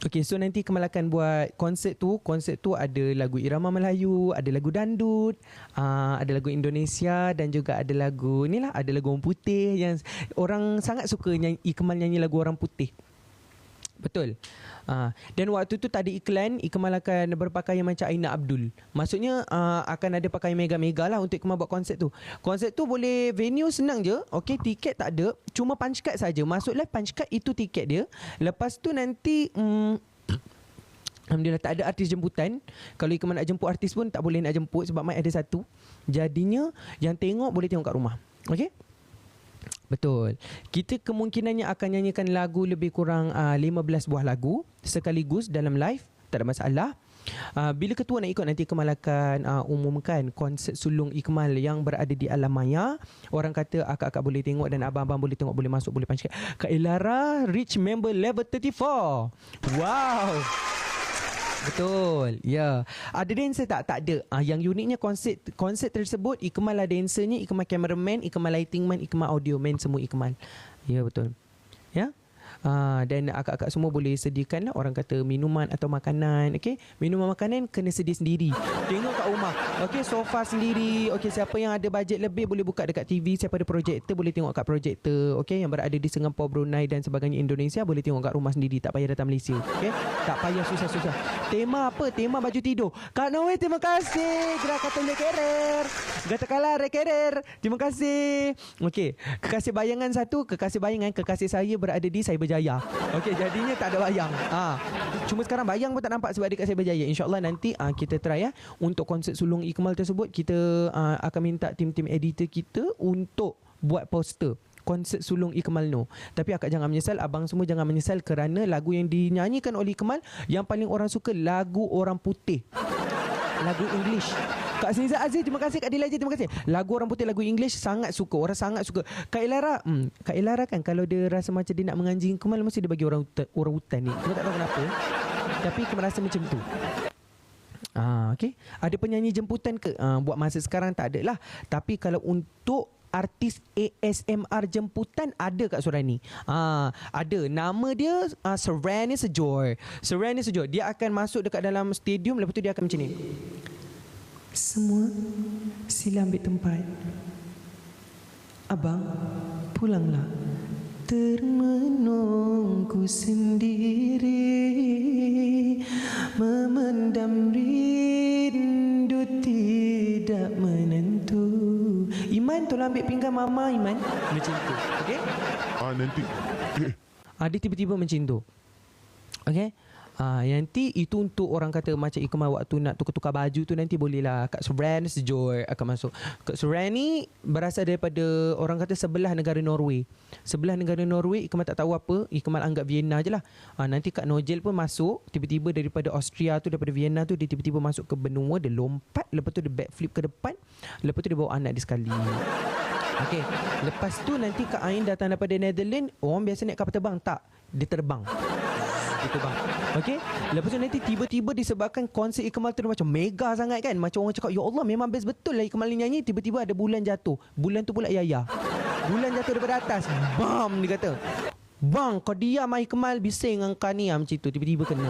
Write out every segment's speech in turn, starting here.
Okay, so nanti Ikmal akan buat konsert tu. Konsert tu ada lagu irama Melayu, ada lagu dandut, ada lagu Indonesia dan juga ada lagu inilah, ada lagu orang putih yang orang sangat suka Ikmal nyanyi lagu orang putih. Betul. Dan waktu tu tak ada iklan, Ikmal akan berpakaian macam Aina Abdul. Maksudnya akan ada pakaian mega-mega lah untuk Ikmal buat konsert tu. Konsert tu boleh venue senang je. Okay, tiket tak ada, cuma punch card saja. Masuk live punch card, itu tiket dia. Lepas tu nanti alhamdulillah tak ada artis jemputan. Kalau Ikmal nak jemput artis pun tak boleh nak jemput sebab mic ada satu. Jadinya yang tengok boleh tengok kat rumah. Okay. Betul. Kita kemungkinannya akan nyanyikan lagu lebih kurang 15 buah lagu sekaligus dalam live. Tak ada masalah. Bila ketua nak ikut, nanti Ikmal akan umumkan konsert sulung Ikmal yang berada di alam maya. Orang kata akak-akak boleh tengok dan abang-abang boleh tengok, boleh masuk, boleh punch. Kak Elara reach member level 34. Wow. Betul. Ya. Ada dancer tak? Tak ada. Yang uniknya konsert tersebut, Ikmal lah dancernya, Ikmal cameraman, Ikmal lighting man, Ikmal audio man, semua Ikmal. Ya, betul. Ya. Dan akak-akak semua boleh sediakan lah, orang kata minuman atau makanan. Okay? Minuman makanan kena sedia sendiri. Tengok kat rumah. Okay, sofa sendiri. Okay, siapa yang ada bajet lebih boleh buka dekat TV. Siapa ada projektor boleh tengok kat projektor. Okay, yang berada di Singapura, Brunei dan sebagainya Indonesia boleh tengok kat rumah sendiri. Tak payah datang Malaysia. Okay? Tak payah susah-susah. Tema apa? Tema baju tidur. Kak Noe, terima kasih. Gerakan Lekerer. Gata kalah Rekerer. Terima kasih. Okay, kekasih bayangan satu. Kekasih bayangan, kekasih saya berada di Cyberjaya. Okey, jadinya tak ada bayang. Cuma sekarang bayang pun tak nampak sebab dekat Cyberjaya. InsyaAllah nanti kita try ya. Untuk konsert sulung Ikmal tersebut, kita akan minta tim-tim editor kita untuk buat poster konsert sulung Ikmal No. Tapi akak jangan menyesal, abang semua jangan menyesal, kerana lagu yang dinyanyikan oleh Ikmal yang paling orang suka lagu orang putih. Lagu English. Kak Sniza Aziz, terima kasih. Kak Dila Aziz, terima kasih. Lagu orang putih, lagu English sangat suka. Orang sangat suka. Kak Elara, Kak Elara kan kalau dia rasa macam dia nak menganjing Ikmal, mesti dia bagi orang hutan ni. Kita tak tahu kenapa. Tapi Ikmal rasa macam tu. Okay. Ada penyanyi jemputan ke? Buat masa sekarang tak ada lah. Tapi kalau untuk artis ASMR jemputan, ada Kak Surani. Ada. Nama dia Serani Sejor. Serani Sejor. Dia akan masuk dekat dalam stadium. Lepas tu dia akan macam ni. Semua sila ambil tempat. Abang, pulanglah. Termenungku sendiri, memendam rindu tidak menentu. Iman, tolong ambil pinggan Mama, Iman. Macam tu. Okey? Nanti. Dia tiba-tiba macam tu. Okey? Nanti itu untuk orang kata macam Ikmal waktu nak tukar-tukar baju tu, nanti bolehlah Kak Surani Sejor akan masuk. Kak Surani berasal daripada orang kata sebelah negara Norway. Sebelah negara Norway, Ikmal tak tahu apa, Ikmal anggap Vienna je lah. Nanti Kak Nojel pun masuk tiba-tiba daripada Austria tu, daripada Vienna tu, dia tiba-tiba masuk ke benua, dia lompat, lepas tu dia backflip ke depan, lepas tu dia bawa anak dia sekali. Okey, lepas tu nanti Kak Ain datang daripada Netherlands. Orang biasa naik kapal terbang, tak, dia terbang. Itu bang. Okey. Lepas tu nanti tiba-tiba disebabkan konsert Ikmal tu macam mega sangat kan. Macam orang cakap, ya Allah memang best betul lah Ikmal ni nyanyi. Tiba-tiba ada bulan jatuh. Bulan tu pula Yaya. Bulan jatuh daripada atas. Bam, dia kata. Bang, kau diam Ikmal, bising dengan kau ni. Macam tu tiba-tiba kena.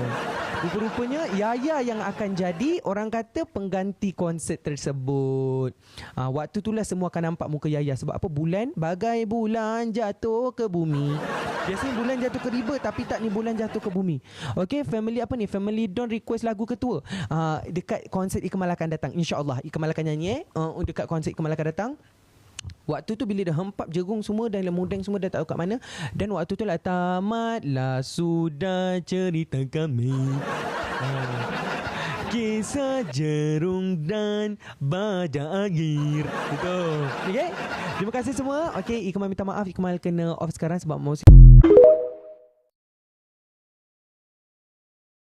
Rupa-rupanya Yaya yang akan jadi orang kata pengganti konsert tersebut. Waktu itulah semua akan nampak muka Yaya. Sebab apa? Bulan, bagai bulan jatuh ke bumi. Biasanya bulan jatuh ke riba, tapi tak, ni bulan jatuh ke bumi. Okay, family apa ni? Family Don request lagu ketua. Dekat konsert Ikmal akan datang. InsyaAllah Ikmal akan nyanyi dekat konsert Ikmal akan datang. Waktu tu bila dah hempap jagung semua dan lemudeng semua dah tak tahu kat mana. Dan waktu tu lah tamatlah sudah cerita kami. Kisah jerung dan baja air. Betul. Okay. Terima kasih semua. Okay, Ikmal minta maaf, Ikmal kena off sekarang sebab musik.